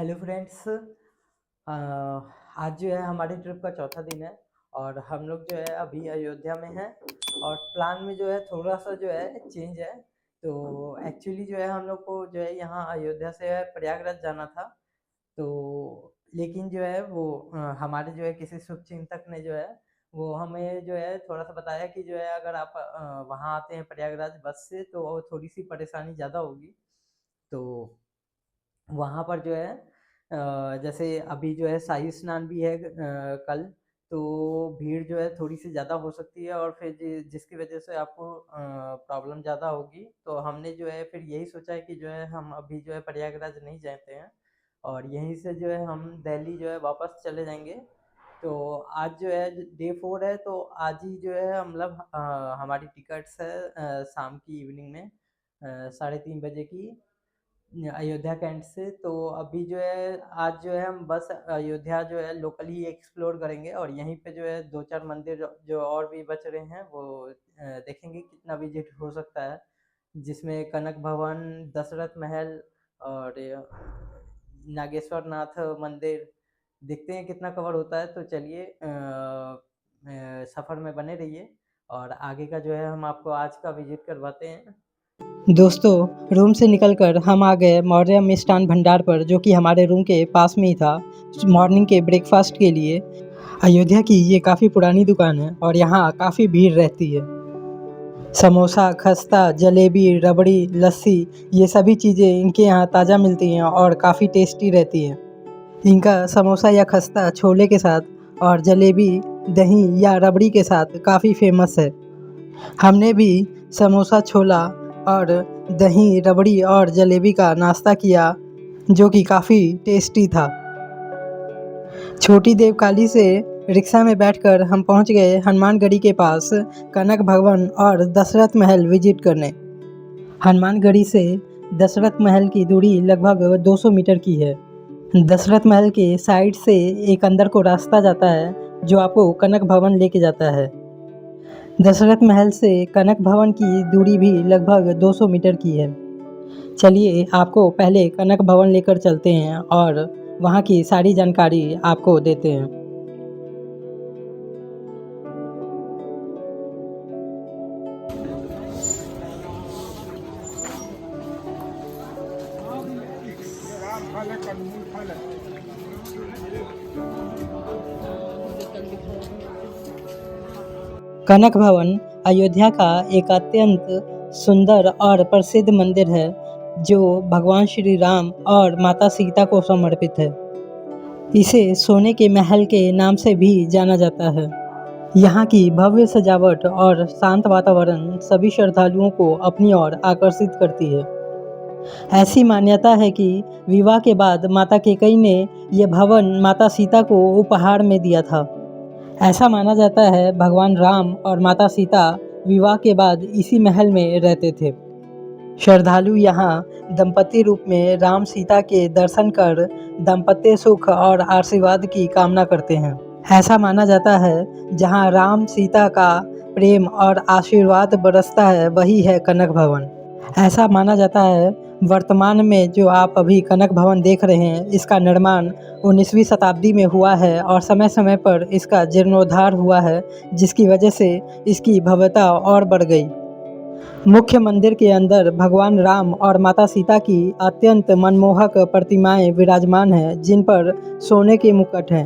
Hello friends. आज जो है हमारी ट्रिप का चौथा दिन है और हम लोग जो है अभी अयोध्या में हैं और प्लान में जो है थोड़ा सा जो है चेंज है। तो एक्चुअली जो है हम लोग को जो है यहाँ अयोध्या से है प्रयागराज जाना था। तो लेकिन जो है वो हमारे जो है किसी शुभचिंतक ने जो है वो हमें जो है थोड़ा सा बताया कि जो है अगर आप वहाँ आते हैं प्रयागराज बस से तो थोड़ी सी परेशानी ज़्यादा होगी। तो वहाँ पर जो है जैसे अभी जो है शाही स्नान भी है कल। तो भीड़ जो है थोड़ी सी ज़्यादा हो सकती है और फिर जिसकी वजह से आपको प्रॉब्लम ज़्यादा होगी। तो हमने जो है फिर यही सोचा है कि जो है हम अभी जो है प्रयागराज नहीं जाते हैं और यहीं से जो है हम दिल्ली जो है वापस चले जाएंगे। तो आज जो है डे 4 है तो आज ही जो है मतलब हमारी टिकट्स है शाम की इवनिंग में 3:30 बजे की अयोध्या कैंट से। तो अभी जो है आज जो है हम बस अयोध्या जो है लोकली ही एक्सप्लोर करेंगे और यहीं पे जो है दो चार मंदिर जो और भी बच रहे हैं वो देखेंगे कितना विजिट हो सकता है, जिसमें कनक भवन, दशरथ महल और नागेश्वर नाथ मंदिर। देखते हैं कितना कवर होता है। तो चलिए सफ़र में बने रहिए और आगे का जो है हम आपको आज का विजिट करवाते हैं। दोस्तों, रूम से निकलकर हम आ गए मौर्य मिष्ठान भंडार पर, जो कि हमारे रूम के पास में ही था, मॉर्निंग के ब्रेकफास्ट के लिए। अयोध्या की ये काफ़ी पुरानी दुकान है और यहाँ काफ़ी भीड़ रहती है। समोसा, खस्ता, जलेबी, रबड़ी, लस्सी, ये सभी चीज़ें इनके यहाँ ताज़ा मिलती हैं और काफ़ी टेस्टी रहती हैं। इनका समोसा या खस्ता छोले के साथ और जलेबी दही या रबड़ी के साथ काफ़ी फेमस है। हमने भी समोसा, छोला और दही, रबड़ी और जलेबी का नाश्ता किया, जो कि काफ़ी टेस्टी था। छोटी देवकाली से रिक्शा में बैठकर हम पहुंच गए हनुमानगढ़ी के पास कनक भवन और दशरथ महल विजिट करने। हनुमानगढ़ी से दशरथ महल की दूरी लगभग 200 मीटर की है। दशरथ महल के साइड से एक अंदर को रास्ता जाता है, जो आपको कनक भवन लेके जाता है। दशरथ महल से कनक भवन की दूरी भी लगभग 200 मीटर की है। चलिए आपको पहले कनक भवन लेकर चलते हैं और वहाँ की सारी जानकारी आपको देते हैं। कनक भवन अयोध्या का एक अत्यंत सुंदर और प्रसिद्ध मंदिर है, जो भगवान श्री राम और माता सीता को समर्पित है। इसे सोने के महल के नाम से भी जाना जाता है। यहाँ की भव्य सजावट और शांत वातावरण सभी श्रद्धालुओं को अपनी ओर आकर्षित करती है। ऐसी मान्यता है कि विवाह के बाद माता कैकेयी ने यह भवन माता सीता को उपहार में दिया था। ऐसा माना जाता है भगवान राम और माता सीता विवाह के बाद इसी महल में रहते थे। श्रद्धालु यहाँ दंपति रूप में राम सीता के दर्शन कर दाम्पत्य सुख और आशीर्वाद की कामना करते हैं। ऐसा माना जाता है जहाँ राम सीता का प्रेम और आशीर्वाद बरसता है, वही है कनक भवन। ऐसा माना जाता है वर्तमान में जो आप अभी कनक भवन देख रहे हैं, इसका निर्माण 19वीं शताब्दी में हुआ है और समय समय पर इसका जीर्णोद्धार हुआ है, जिसकी वजह से इसकी भव्यता और बढ़ गई। मुख्य मंदिर के अंदर भगवान राम और माता सीता की अत्यंत मनमोहक प्रतिमाएं विराजमान हैं, जिन पर सोने के मुकुट हैं।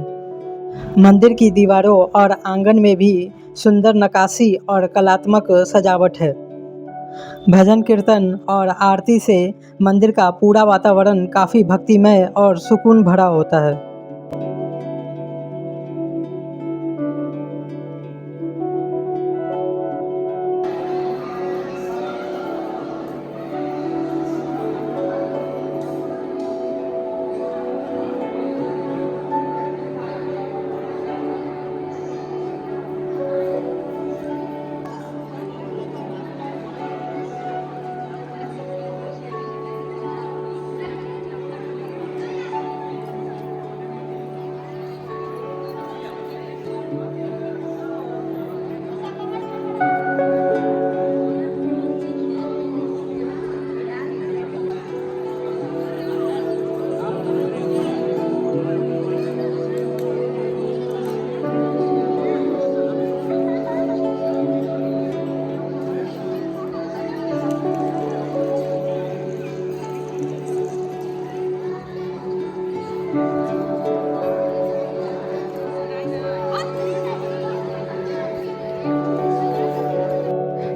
मंदिर की दीवारों और आंगन में भी सुंदर नक्काशी और कलात्मक सजावट है। भजन कीर्तन और आरती से मंदिर का पूरा वातावरण काफ़ी भक्तिमय और सुकून भरा होता है।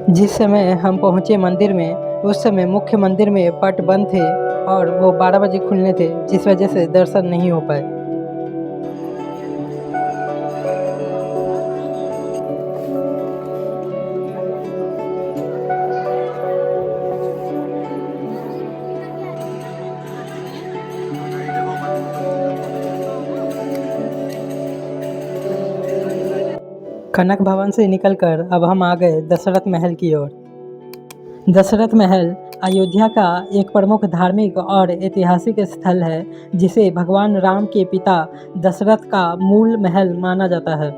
जिस समय हम पहुँचे मंदिर में, उस समय मुख्य मंदिर में पट बंद थे और वो 12 बजे खुलने थे, जिस वजह से दर्शन नहीं हो पाए। कनक भवन से निकलकर अब हम आ गए दशरथ महल की ओर। दशरथ महल अयोध्या का एक प्रमुख धार्मिक और ऐतिहासिक स्थल है, जिसे भगवान राम के पिता दशरथ का मूल महल माना जाता है।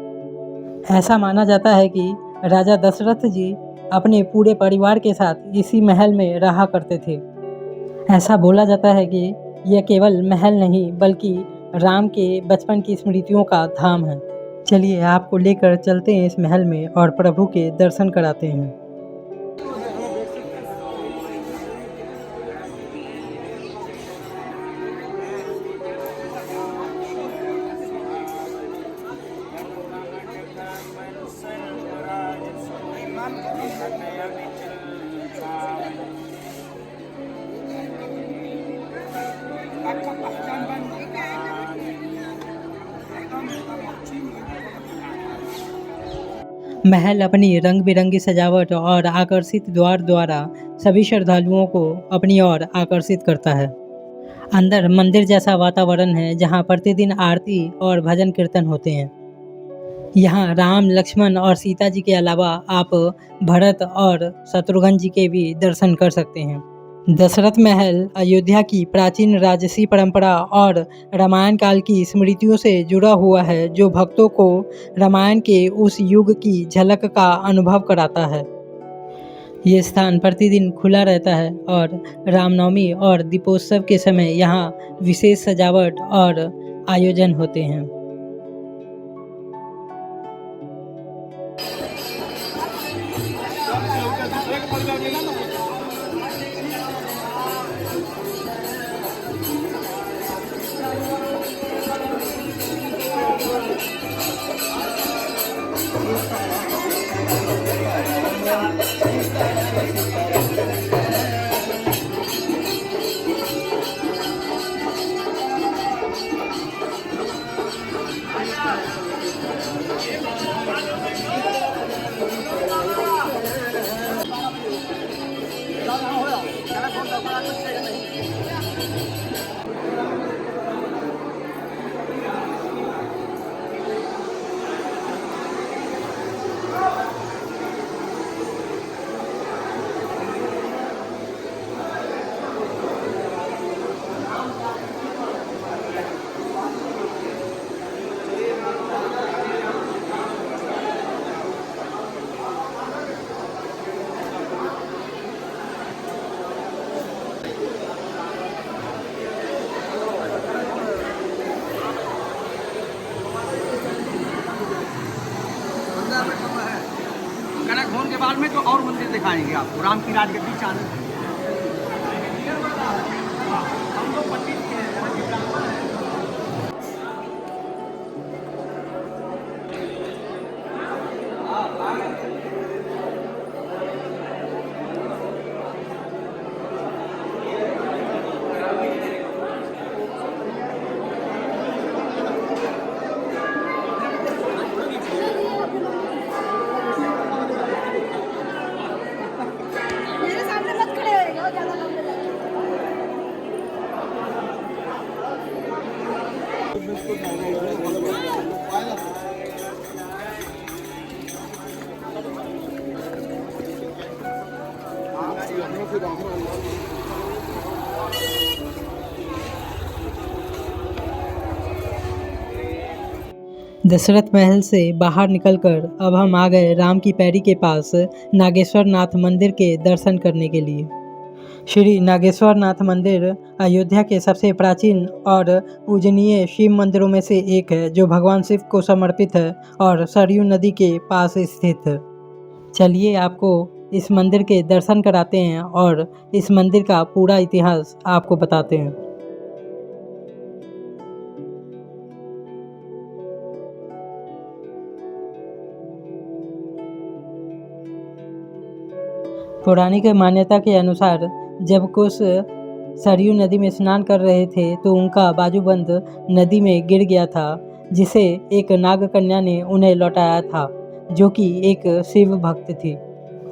ऐसा माना जाता है कि राजा दशरथ जी अपने पूरे परिवार के साथ इसी महल में रहा करते थे। ऐसा बोला जाता है कि यह केवल महल नहीं, बल्कि राम के बचपन की स्मृतियों का धाम है। चलिए आपको लेकर चलते हैं इस महल में और प्रभु के दर्शन कराते हैं। महल अपनी रंग बिरंगी सजावट और आकर्षित द्वार द्वारा सभी श्रद्धालुओं को अपनी ओर आकर्षित करता है। अंदर मंदिर जैसा वातावरण है, जहाँ प्रतिदिन आरती और भजन कीर्तन होते हैं। यहाँ राम, लक्ष्मण और सीता जी के अलावा आप भरत और शत्रुघ्न जी के भी दर्शन कर सकते हैं। दशरथ महल अयोध्या की प्राचीन राजसी परंपरा और रामायण काल की स्मृतियों से जुड़ा हुआ है, जो भक्तों को रामायण के उस युग की झलक का अनुभव कराता है। ये स्थान प्रतिदिन खुला रहता है और रामनवमी और दीपोत्सव के समय यहाँ विशेष सजावट और आयोजन होते हैं। कनक भवन के बाद में तो और मंदिर दिखाएंगे आपको, राम की राजगद्दी चालू है। हम लोग पंडित के हैं, यहाँ के ब्राह्मण हैं। मेरे सामने मत खड़े होइएगा, ज्यादा लंबे लगे। दशरथ महल से बाहर निकलकर अब हम आ गए राम की पैड़ी के पास नागेश्वर नाथ मंदिर के दर्शन करने के लिए। श्री नागेश्वर नाथ मंदिर अयोध्या के सबसे प्राचीन और पूजनीय शिव मंदिरों में से एक है, जो भगवान शिव को समर्पित है और सरयू नदी के पास स्थित है। चलिए आपको इस मंदिर के दर्शन कराते हैं और इस मंदिर का पूरा इतिहास आपको बताते हैं। पौराणिक मान्यता के अनुसार जब कुछ सरयू नदी में स्नान कर रहे थे तो उनका बाजूबंद नदी में गिर गया था, जिसे एक नाग कन्या ने उन्हें लौटाया था, जो कि एक शिव भक्त थी।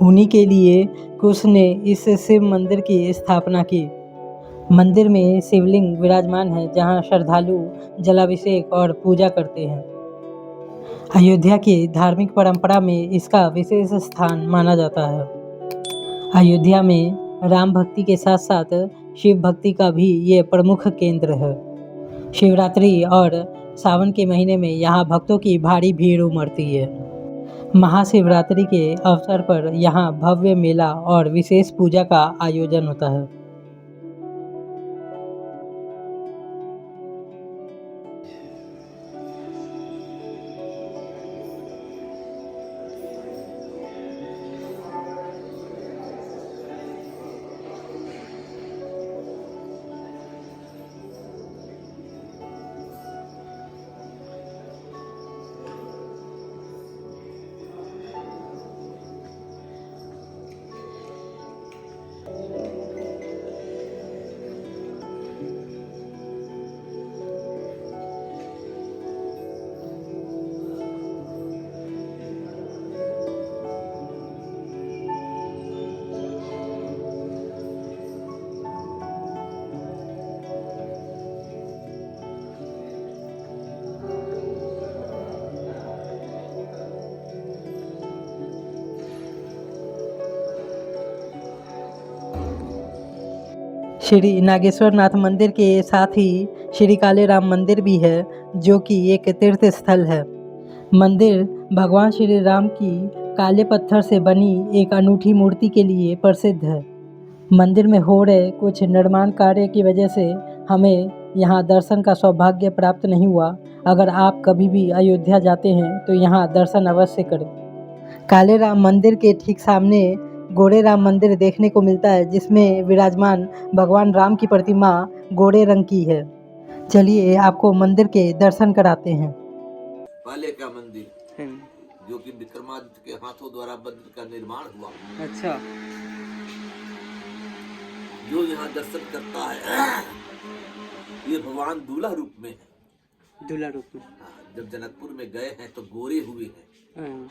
उन्हीं के लिए कुश ने इस शिव मंदिर की स्थापना की। मंदिर में शिवलिंग विराजमान है, जहां श्रद्धालु जलाभिषेक और पूजा करते हैं। अयोध्या की धार्मिक परंपरा में इसका विशेष स्थान माना जाता है। अयोध्या में राम भक्ति के साथ साथ शिव भक्ति का भी ये प्रमुख केंद्र है। शिवरात्रि और सावन के महीने में यहाँ भक्तों की भारी भीड़ उमड़ती है। महाशिवरात्रि के अवसर पर यहाँ भव्य मेला और विशेष पूजा का आयोजन होता है। श्री नागेश्वर नाथ मंदिर के साथ ही श्री काले राम मंदिर भी है, जो कि एक तीर्थ स्थल है। मंदिर भगवान श्री राम की काले पत्थर से बनी एक अनूठी मूर्ति के लिए प्रसिद्ध है। मंदिर में हो रहे कुछ निर्माण कार्य की वजह से हमें यहाँ दर्शन का सौभाग्य प्राप्त नहीं हुआ। अगर आप कभी भी अयोध्या जाते हैं तो यहाँ दर्शन अवश्य करें। काले राम मंदिर के ठीक सामने गोरे राम मंदिर देखने को मिलता है, जिसमें विराजमान भगवान राम की प्रतिमा गोरे रंग की है। चलिए आपको मंदिर के दर्शन कराते हैं। पहले का मंदिर जो कि विक्रमादित्य के हाथों द्वारा मंदिर का निर्माण हुआ। अच्छा, जो यहाँ दर्शन करता है ये भगवान दूल्हा रूप में है। दूल्हा रूप में। जब जनकपुर में गए हैं तो गोरे हुए हैं। हाँ,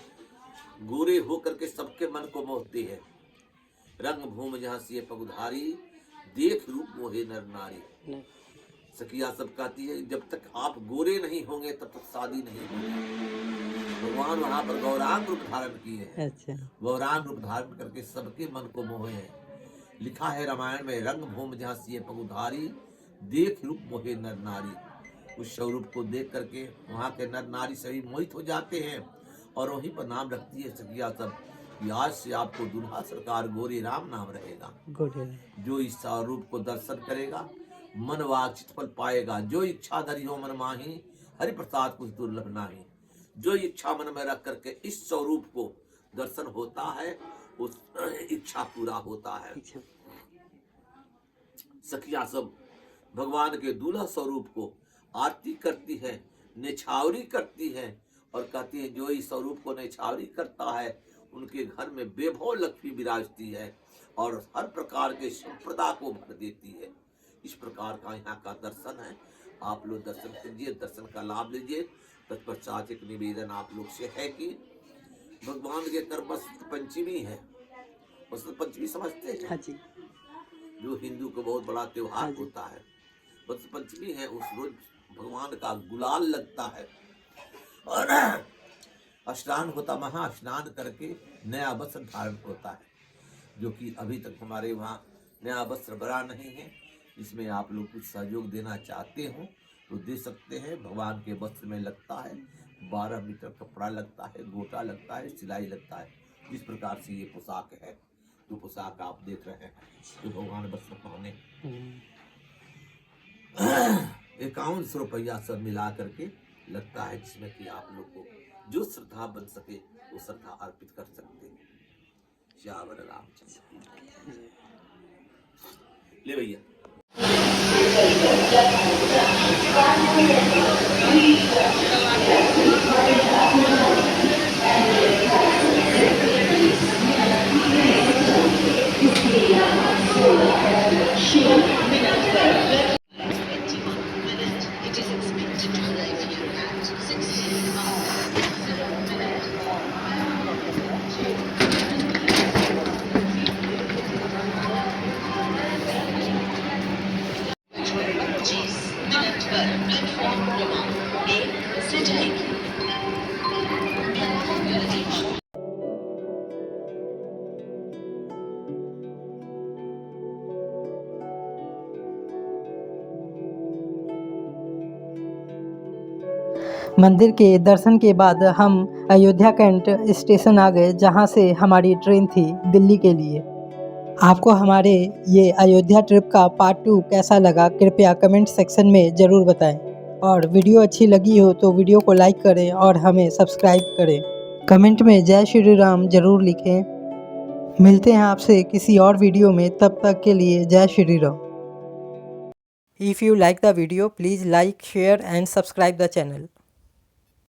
गोरे होकर के सबके मन को मोहते हैं। रंग भूम जहाँ से पगुधारी, देख रूप मोहे नर नारी। सखिया सब कहती है जब तक आप गोरे नहीं होंगे तब तक शादी नहीं होगी। भगवान वहाँ पर गौरांग रूप धारण किए हैं। अच्छा, गौरांग रूप धारण करके सबके मन को मोहे हैं। लिखा है रामायण में, रंग भूम जहाँ से पगुधारी, देख रूप मोहे नर नारी। उस स्वरूप को देख करके वहाँ के नर नारी सभी मोहित हो जाते हैं और वहीं पर नाम रखती है सखिया सब कि आज से आपको दूल्हा सरकार गोरे राम नाम रहेगा। जो इस स्वरूप को दर्शन करेगा मन वाग चित फल पाएगा। जो इच्छा धरी हो मन माही, हरि प्रसाद कुछ दुर्लभ नाही। जो इच्छा मन में रख करके इस स्वरूप को दर्शन होता है, उस इच्छा पूरा होता है। सखिया सब भगवान के दूल्हा स्वरूप को आरती करती है, निछावरी करती है और कहती है जो इस स्वरूप को निछावरी करता है उनके घर में बेभव लक्ष्मी विराजती है और हर प्रकार के संप्रदा को भर देती है। इस प्रकार का यहाँ का दर्शन है। आप लोग दर्शन कीजिए, दर्शन का लाभ लीजिए। तत्पश्चात एक निवेदन आप लोग से है कि भगवान के कर वसंत पंचमी है। वसंत पंचमी समझते हैं? हाँ जी। जो हिंदू को बहुत बड़ा त्योहार होता है। वसंत पंचमी है, उस रोज भगवान का गुलाल लगता है और स्नान होता, महा स्नान करके नया वस्त्र धारण होता है, जो कि अभी तक हमारे वहाँ नया वस्त्र बना नहीं है। इसमें आप लोग कुछ सहयोग देना चाहते हो तो दे सकते हैं। भगवान के वस्त्र में लगता है 12 मीटर कपड़ा लगता है, गोटा लगता है, सिलाई लगता है। जिस प्रकार से ये पोशाक है, जो पोशाक आप देख रहे हैं, जो भगवान वस्त्र पहने 5100 रुपया सब मिला करके लगता है, जिसमें कि आप लोग को जो श्रद्धा बन सके वो श्रद्धा अर्पित कर सकते हैं। श्यावर रामचंद्र ले भैया। मंदिर के दर्शन के बाद हम अयोध्या कैंट स्टेशन आ गए, जहां से हमारी ट्रेन थी दिल्ली के लिए। आपको हमारे ये अयोध्या ट्रिप का पार्ट 2 कैसा लगा, कृपया कमेंट सेक्शन में ज़रूर बताएं। और वीडियो अच्छी लगी हो तो वीडियो को लाइक करें और हमें सब्सक्राइब करें। कमेंट में जय श्री राम ज़रूर लिखें। मिलते हैं आपसे किसी और वीडियो में, तब तक के लिए जय Shri Ram. If you like the video, please like, share and subscribe the channel.